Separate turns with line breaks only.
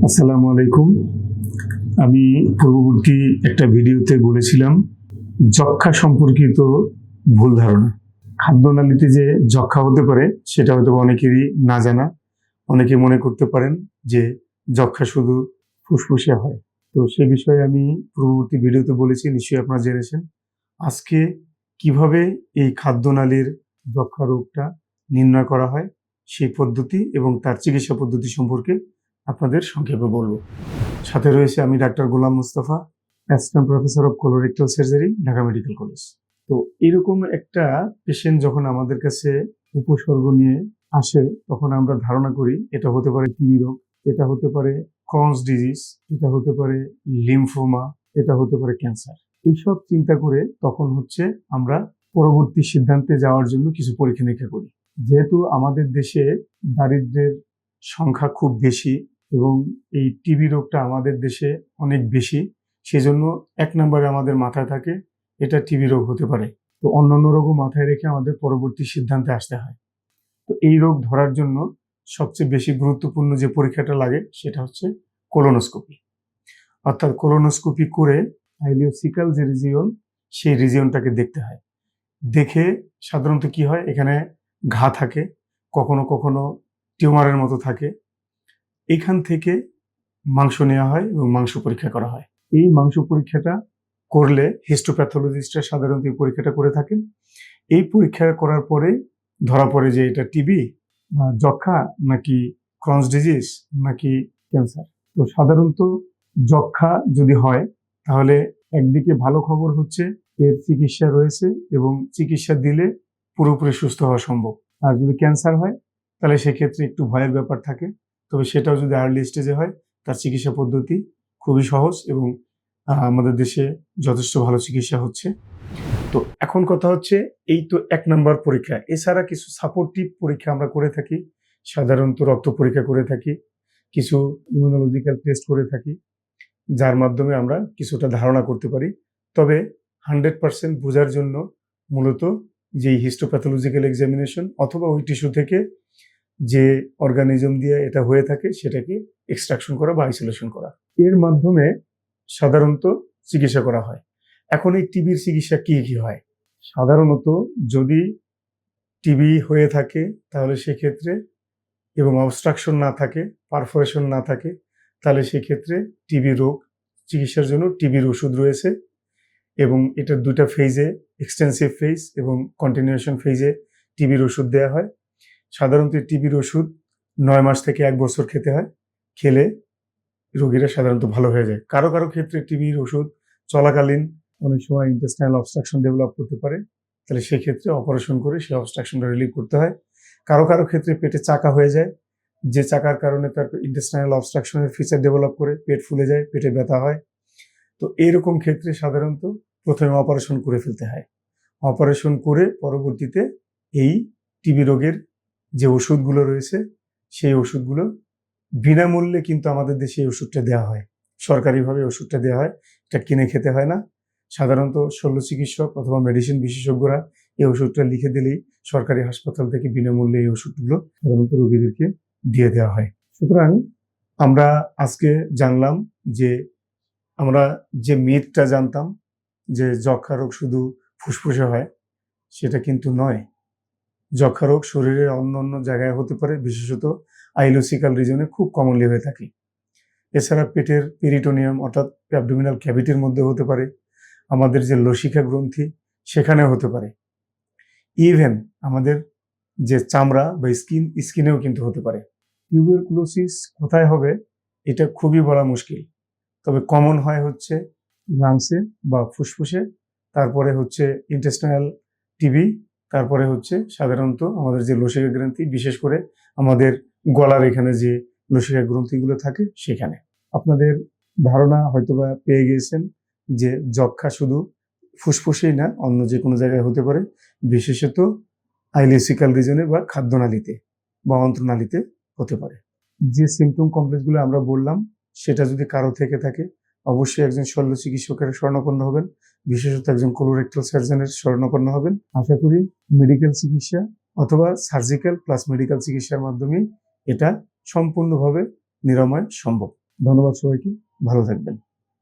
আসসালামু আলাইকুম। আমি পূর্ববর্তী একটা ভিডিওতে বলেছিলাম যক্ষ্মা সম্পর্কিত ভুল ধারণা। খাদ্যনালীতে যে যক্ষ্মা হতে পারে সেটা হয়তো অনেকেরই না জানা। অনেকে মনে করতে পারেন যে যক্ষ্মা শুধু ফুসফুসে হয়। তো সে বিষয়ে আমি পূর্ববর্তী ভিডিওতে বলেছি, নিশ্চয়ই আপনারা জেনেছেন। আজকে কিভাবে এই খাদ্যনালীর যক্ষ্মা রোগটা নির্ণয় করা হয় সেই পদ্ধতি এবং তার চিকিৎসা পদ্ধতি সম্পর্কে আপনাদের সংক্ষেপে বলবো। সাথে রয়েছে আমি doctor Golam Mustafa, assistant professor of colorectal surgery, Dhaka medical college. তো এরকম একটা পেশেন্ট যখন আমাদের কাছে উপসর্গ নিয়ে আসে তখন আমরা ধারণা করি এটা হতে পারে টিবি রোগ, এটা হতে পারে ক্রনস ডিজিজ, এটা হতে পারে লিম্ফোমা, এটা হতে পারে ক্যান্সার। এইসব চিন্তা করে তখন আমরা পরবর্তী সিদ্ধান্তে যাওয়ার জন্য কিছু পরীক্ষা নিরীক্ষা করি। যেহেতু আমাদের দেশে দারিদ্র্যের সংখ্যা খুব বেশি এবং এই টিবি রোগটা আমাদের দেশে অনেক বেশি, সেজন্য এক নম্বরে আমাদের মাথায় থাকে এটা টিবি রোগ হতে পারে। তো অন্যান্য রোগও মাথায় রেখে আমাদের পরবর্তী সিদ্ধান্তে আসতে হয়। তো এই রোগ ধরার জন্য সবচেয়ে বেশি গুরুত্বপূর্ণ যে পরীক্ষাটা লাগে সেটা হচ্ছে কোলোনোস্কোপি। অর্থাৎ কোলোনোস্কোপি করে আইলিওসিক্যাল যে রিজিয়ন, সেই রিজিয়নটাকে দেখতে হয়। দেখে সাধারণত কি হয়, এখানে ঘা থাকে, কখনো কখনো টিউমারের মতো থাকে। এখান থেকে মাংস নেওয়া হয় এবং মাংস পরীক্ষা করা হয়। এই মাংস পরীক্ষাটা করলে হিস্টোপ্যাথোলজিস্টরা সাধারণত এই পরীক্ষাটা করে থাকেন। এই পরীক্ষা করার পরে ধরা পড়ে যে এটা টিবি বা যক্ষ্মা নাকি ক্রনস ডিজিজ নাকি ক্যান্সার। তো সাধারণত যক্ষ্মা যদি হয় তাহলে একদিকে ভালো খবর হচ্ছে এর চিকিৎসা রয়েছে এবং চিকিৎসা দিলে পুরোপুরি সুস্থ হওয়া সম্ভব। আর যদি ক্যান্সার হয় তাহলে সেক্ষেত্রে একটু ভয়ের ব্যাপার থাকে, তবে সেটাও যদি আর্লি স্টেজে হয় তার চিকিৎসা পদ্ধতি খুবই সহজ এবং আমাদের দেশে যথেষ্ট ভালো চিকিৎসা হচ্ছে। তো এখন কথা হচ্ছে এই তো ১ নাম্বার পরীক্ষা, এছাড়া কিছু সাপোর্টিভ পরীক্ষা আমরা করে থাকি। সাধারণত রক্ত পরীক্ষা করে থাকি, কিছু ইমিউনোলজিক্যাল টেস্ট করে থাকি, যার মাধ্যমে আমরা কিছুটা ধারণা করতে পারি। তবে 100% বোঝার জন্য মূলত যে হিস্টোপ্যাথোলজিক্যাল এক্সামিনেশন অথবা ওই টিস্যু থেকে যে অর্গানিজম দিয়ে এটা হয়ে থাকে সেটাকে এক্সট্রাকশন করা বা আইসোলেশন করা, এর মাধ্যমে সাধারণত চিকিৎসা করা হয়। এখন এই টিবির চিকিৎসা কি কি হয়? সাধারণত যদি টিবি হয়ে থাকে তাহলে সেক্ষেত্রে এবং অবস্ট্রাকশন না থাকে, পারফোরেশন না থাকে, তাহলে সেক্ষেত্রে টিবি রোগ চিকিৎসার জন্য টিবির ওষুধ রয়েছে এবং এটার 2টা ফেজে, এক্সটেন্সিভ ফেজ এবং কন্টিনিউয়েশন ফেজে টিবির ওষুধ দেওয়া হয়। সাধারণত টিবির ওষুধ 9 মাস থেকে 1 বছর খেতে হয়। খেলে রোগীরা সাধারণত ভালো হয়ে যায়। কারো কারো ক্ষেত্রে টিবির ওষুধ চলাকালীন অনেক সময় ইন্টেস্টাইনাল অবস্ট্রাকশন ডেভেলপ করতে পারে, তাহলে সেক্ষেত্রে অপারেশন করে সেই অবস্ট্রাকশনটা রিলিভ করতে হয়। কারো কারো ক্ষেত্রে পেটে চাকা হয়ে যায়, যে চাকার কারণে তার ইন্টেস্টাইনাল অবস্ট্রাকশনের ফিচার ডেভেলপ করে পেট ফুলে যায়, পেটে ব্যথা হয়। তো এইরকম ক্ষেত্রে সাধারণত প্রথমে অপারেশন করে ফেলতে হয়। অপারেশন করে পরবর্তীতে এই টিবি রোগের যে ওষুধগুলো রয়েছে সেই ওষুধগুলো বিনামূল্যে কিন্তু আমাদের দেশে এই ওষুধটা দেওয়া হয়, সরকারিভাবে ওষুধটা দেওয়া হয়, এটা কিনে খেতে হয় না। সাধারণত শল্য চিকিৎসক অথবা মেডিসিন বিশেষজ্ঞরা এই ওষুধটা লিখে দিলেই সরকারি হাসপাতাল থেকে বিনামূল্যে এই ওষুধগুলো সাধারণত রোগীদেরকে দিয়ে দেওয়া হয়। সুতরাং আমরা আজকে জানলাম যে আমরা যে মিথটা জানতাম যে যক্ষ্মা রোগ শুধু ফুসফুসে হয়, সেটা কিন্তু নয়। যক্ষ্মা রোগ শরীরের অন্য জায়গায় হতে পারে, বিশেষত আইলোসিক্যাল রিজনে খুব কমনলি হয়ে থাকে। এছাড়া পেটের পেরিটোনিয়াম অর্থাৎ অ্যাবডোমিনাল ক্যাভিটির মধ্যে হতে পারে, আমাদের যে লসিকা গ্রন্থি সেখানেও হতে পারে, ইভেন আমাদের যে চামড়া বা স্কিনেও কিন্তু হতে পারে। টিউবারকুলোসিস কোথায় হবে এটা খুবই বলা মুশকিল, তবে কমন হয় লাংসে বা ফুসফুসে, তারপরে ইন্টেস্টাইনাল টিবি, তারপরে সাধারণত আমাদের যে লসিকা গ্রন্থি, বিশেষ করে আমাদের গলার এখানে যে লসিকা গ্রন্থিগুলো থাকে সেখানে। আপনাদের ধারণা হয়তোবা পেয়ে গিয়েছেন যে যক্ষ্মা শুধু ফুসফুসেই না, অন্য যে কোনো জায়গায় হতে পারে, বিশেষত আইলিওসিক্যাল রিজনে বা খাদ্যনালীতে বা অন্ত্রনালীতে হতে পারে। যে সিমটম কমপ্লেক্সগুলো আমরা বললাম সেটা যদি কারো থেকে থাকে অবশ্যই একজন শল্য চিকিৎসকের শরণাপন্ন হবেন, বিশেষত একজন কোলোরেক্টাল সার্জনের শরণাপন্ন হবেন। আশা করি মেডিকেল চিকিৎসা অথবা সার্জিক্যাল প্লাস মেডিকেল চিকিৎসার মাধ্যমেই এটা সম্পূর্ণভাবে নিরাময় সম্ভব। ধন্যবাদ সবাইকে, ভালো থাকবেন।